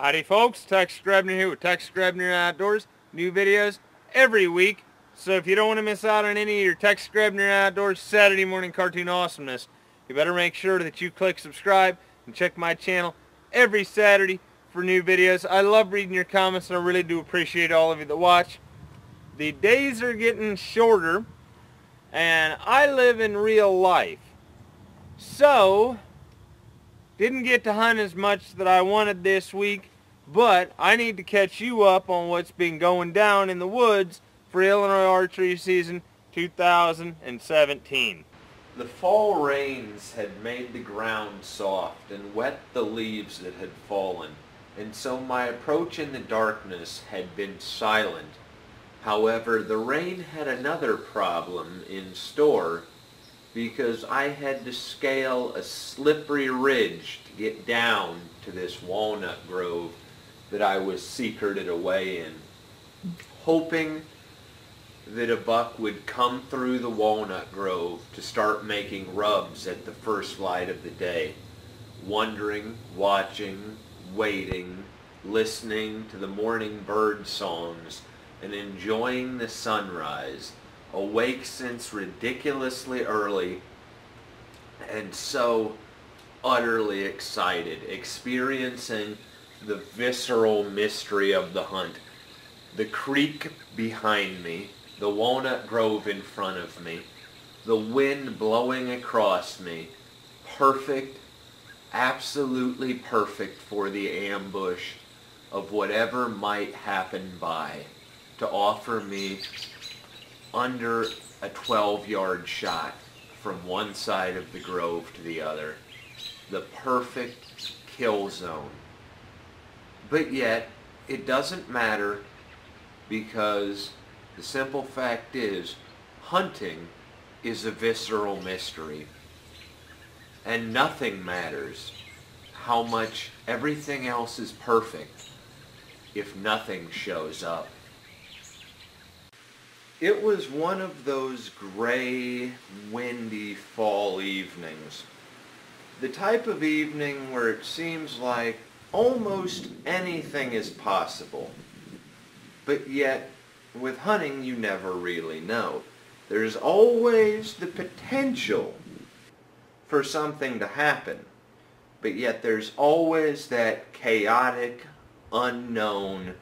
Howdy folks, Tex Grebner here with Tex Grebner Outdoors. New videos every week. So if you don't want to miss out on any of your Tex Grebner Outdoors Saturday morning cartoon awesomeness, you better make sure that you click subscribe and check my channel every Saturday for new videos. I love reading your comments and I really do appreciate all of you that watch. The days are getting shorter and I live in real life. So didn't get to hunt as much that I wanted this week, but I need to catch you up on what's been going down in the woods for Illinois Archery season 2017. The fall rains had made the ground soft and wet the leaves that had fallen, and so my approach in the darkness had been silent. However, the rain had another problem in store, because I had to scale a slippery ridge to get down to this walnut grove that I was secreted away in, hoping that a buck would come through the walnut grove to start making rubs at the first light of the day, wondering, watching, waiting, listening to the morning bird songs, and enjoying the sunrise, awake since ridiculously early, and so utterly excited, experiencing the visceral mystery of the hunt. The creek behind me, the walnut grove in front of me, the wind blowing across me, perfect, absolutely perfect for the ambush of whatever might happen by to offer me under a 12-yard shot from one side of the grove to the other. The perfect kill zone. But yet, it doesn't matter, because the simple fact is, hunting is a visceral mystery. And nothing matters how much everything else is perfect if nothing shows up. It was one of those gray, windy fall evenings. The type of evening where it seems like almost anything is possible. But yet, with hunting, you never really know. There's always the potential for something to happen. But yet there's always that chaotic unknown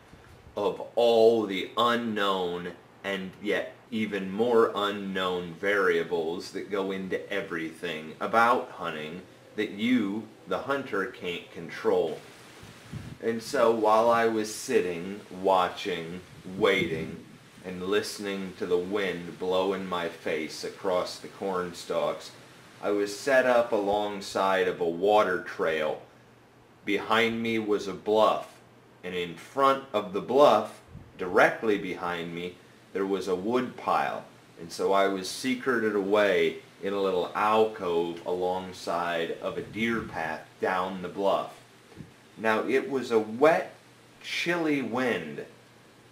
of all the unknown, and yet even more unknown variables that go into everything about hunting that you, the hunter, can't control. And so while I was sitting, watching, waiting, and listening to the wind blow in my face across the corn stalks, I was set up alongside of a water trail. Behind me was a bluff, and in front of the bluff, directly behind me, there was a woodpile, and so I was secreted away in a little alcove alongside of a deer path down the bluff. Now it was a wet, chilly wind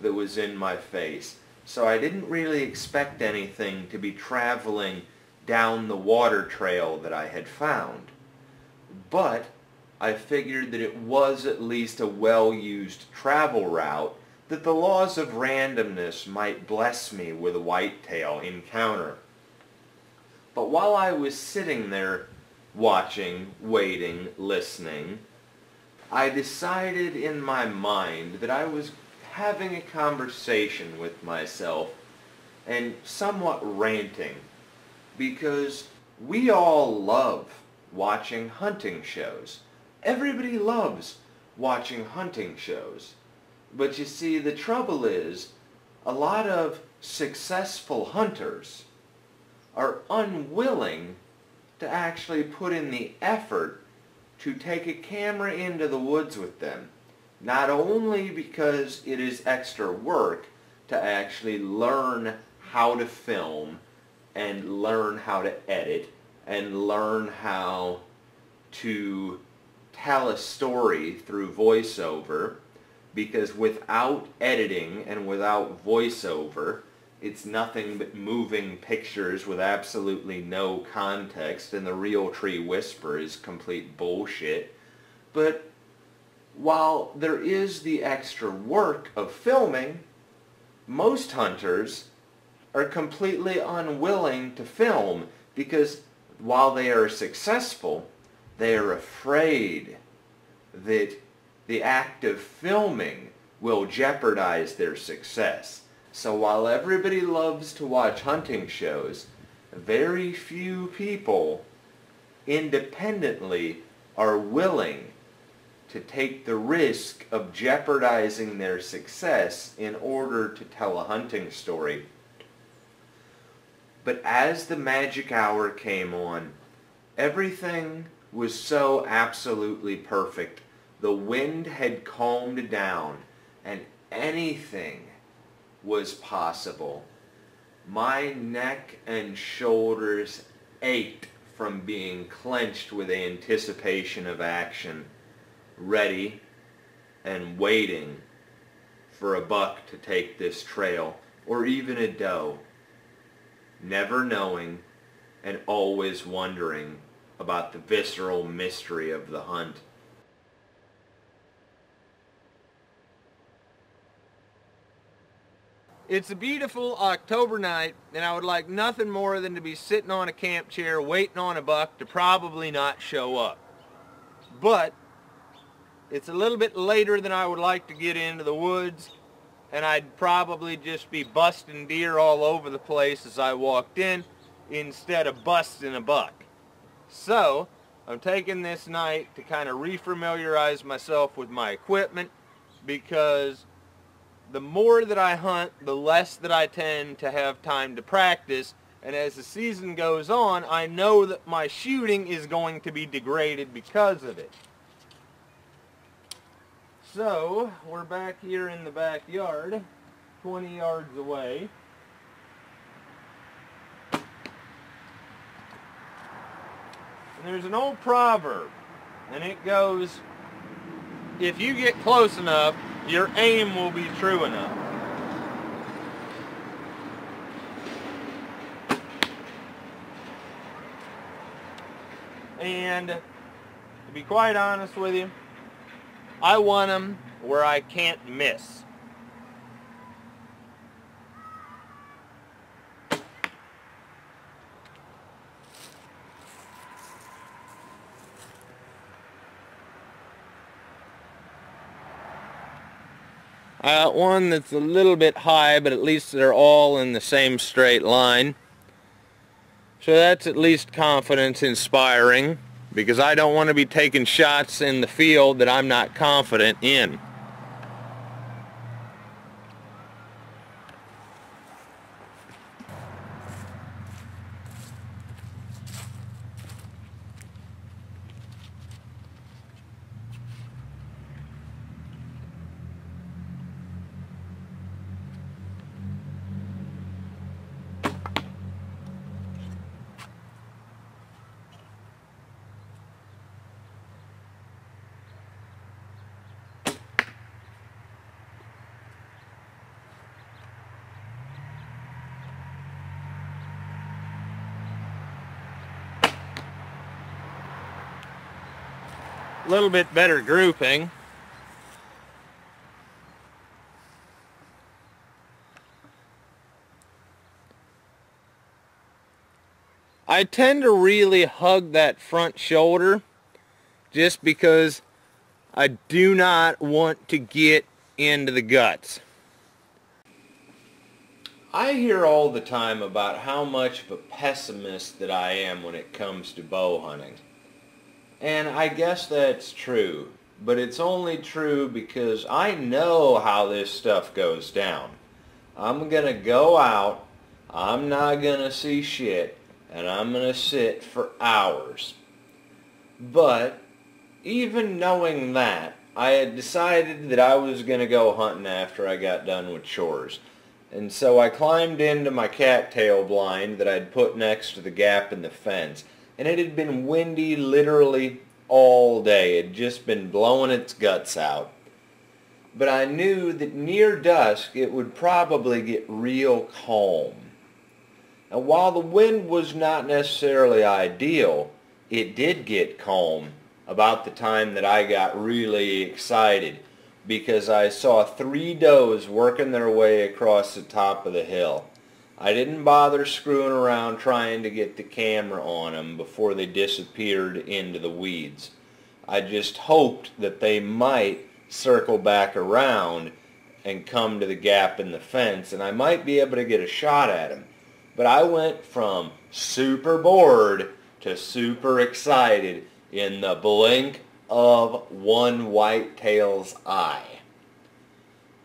that was in my face, so I didn't really expect anything to be traveling down the water trail that I had found. But I figured that it was at least a well-used travel route, that the laws of randomness might bless me with a whitetail encounter. But while I was sitting there watching, waiting, listening, I decided in my mind that I was having a conversation with myself and somewhat ranting, because we all love watching hunting shows. Everybody loves watching hunting shows. But you see, the trouble is, a lot of successful hunters are unwilling to actually put in the effort to take a camera into the woods with them. Not only because it is extra work to actually learn how to film and learn how to edit and learn how to tell a story through voiceover, because without editing and without voiceover, it's nothing but moving pictures with absolutely no context, and the real tree whisper is complete bullshit. But while there is the extra work of filming, most hunters are completely unwilling to film because while they are successful, they are afraid that the act of filming will jeopardize their success. So while everybody loves to watch hunting shows, very few people independently are willing to take the risk of jeopardizing their success in order to tell a hunting story. But as the magic hour came on, everything was so absolutely perfect. The wind had calmed down and anything was possible. My neck and shoulders ached from being clenched with anticipation of action, ready and waiting for a buck to take this trail, or even a doe, never knowing and always wondering about the visceral mystery of the hunt. It's a beautiful October night, and I would like nothing more than to be sitting on a camp chair waiting on a buck to probably not show up. But it's a little bit later than I would like to get into the woods, and I'd probably just be busting deer all over the place as I walked in instead of busting a buck. So I'm taking this night to kind of refamiliarize myself with my equipment, because the more that I hunt, the less that I tend to have time to practice, and as the season goes on, I know that my shooting is going to be degraded because of it. So, we're back here in the backyard, 20 yards away. And there's an old proverb, and it goes, if you get close enough, your aim will be true enough. And to be quite honest with you, I want them where I can't miss. I got one that's a little bit high, but at least they're all in the same straight line. So that's at least confidence inspiring, because I don't want to be taking shots in the field that I'm not confident in. A little bit better grouping. I tend to really hug that front shoulder just because I do not want to get into the guts. I hear all the time about how much of a pessimist that I am when it comes to bow hunting. And I guess that's true, but it's only true because I know how this stuff goes down. I'm gonna go out, I'm not gonna see shit, and I'm gonna sit for hours. But even knowing that, I had decided that I was gonna go hunting after I got done with chores. And so I climbed into my cattail blind that I'd put next to the gap in the fence. And it had been windy literally all day. It had just been blowing its guts out. But I knew that near dusk it would probably get real calm. And while the wind was not necessarily ideal, it did get calm about the time that I got really excited because I saw 3 does working their way across the top of the hill. I didn't bother screwing around trying to get the camera on them before they disappeared into the weeds. I just hoped that they might circle back around and come to the gap in the fence, and I might be able to get a shot at them. But I went from super bored to super excited in the blink of one whitetail's eye.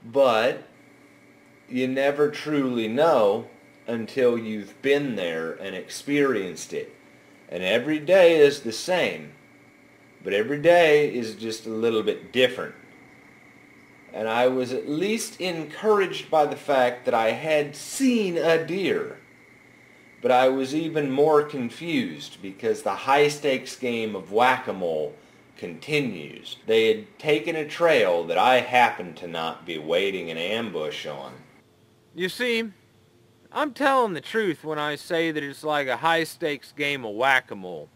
But you never truly know until you've been there and experienced it. And every day is the same, but every day is just a little bit different. And I was at least encouraged by the fact that I had seen a deer. But I was even more confused because the high-stakes game of whack-a-mole continues. They had taken a trail that I happened to not be waiting an ambush on. You see, I'm telling the truth when I say that it's like a high-stakes game of whack-a-mole.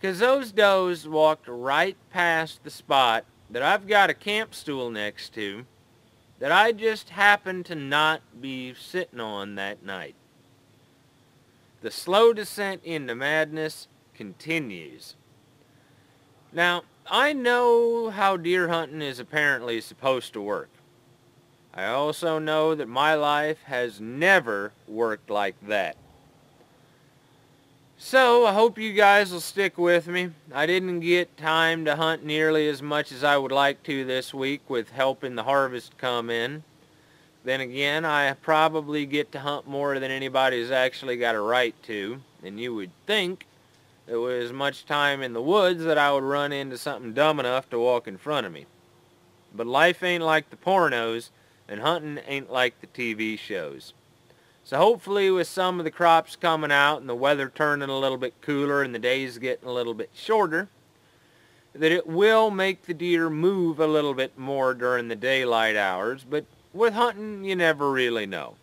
'Cause those does walked right past the spot that I've got a camp stool next to that I just happened to not be sitting on that night. The slow descent into madness continues. Now, I know how deer hunting is apparently supposed to work. I also know that my life has never worked like that. So, I hope you guys will stick with me. I didn't get time to hunt nearly as much as I would like to this week with helping the harvest come in. Then again, I probably get to hunt more than anybody's actually got a right to, and you would think there was as much time in the woods that I would run into something dumb enough to walk in front of me. But life ain't like the pornos, and hunting ain't like the TV shows. So hopefully with some of the crops coming out and the weather turning a little bit cooler and the days getting a little bit shorter, that it will make the deer move a little bit more during the daylight hours. But with hunting, you never really know.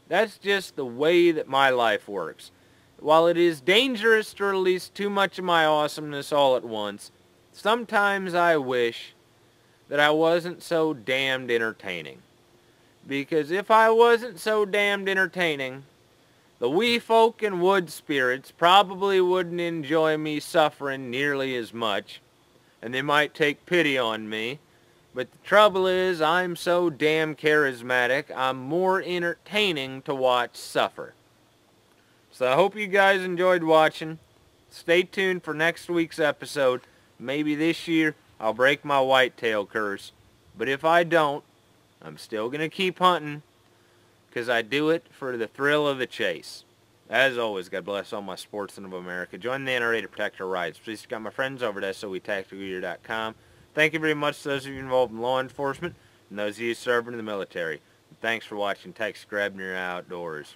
That's just the way that my life works. While it is dangerous to release too much of my awesomeness all at once, sometimes I wish that I wasn't so damned entertaining. Because if I wasn't so damned entertaining, the wee folk and wood spirits probably wouldn't enjoy me suffering nearly as much, and they might take pity on me. But the trouble is, I'm so damn charismatic, I'm more entertaining to watch suffer. So I hope you guys enjoyed watching. Stay tuned for next week's episode. Maybe this year I'll break my whitetail curse. But if I don't, I'm still going to keep hunting, because I do it for the thrill of the chase. As always, God bless all my sportsmen of America. Join the NRA to protect our rights. Please check out my friends over at SOETacticalgear.com. Thank you very much to those of you involved in law enforcement and those of you serving in the military. And thanks for watching Tex Grebner Outdoors.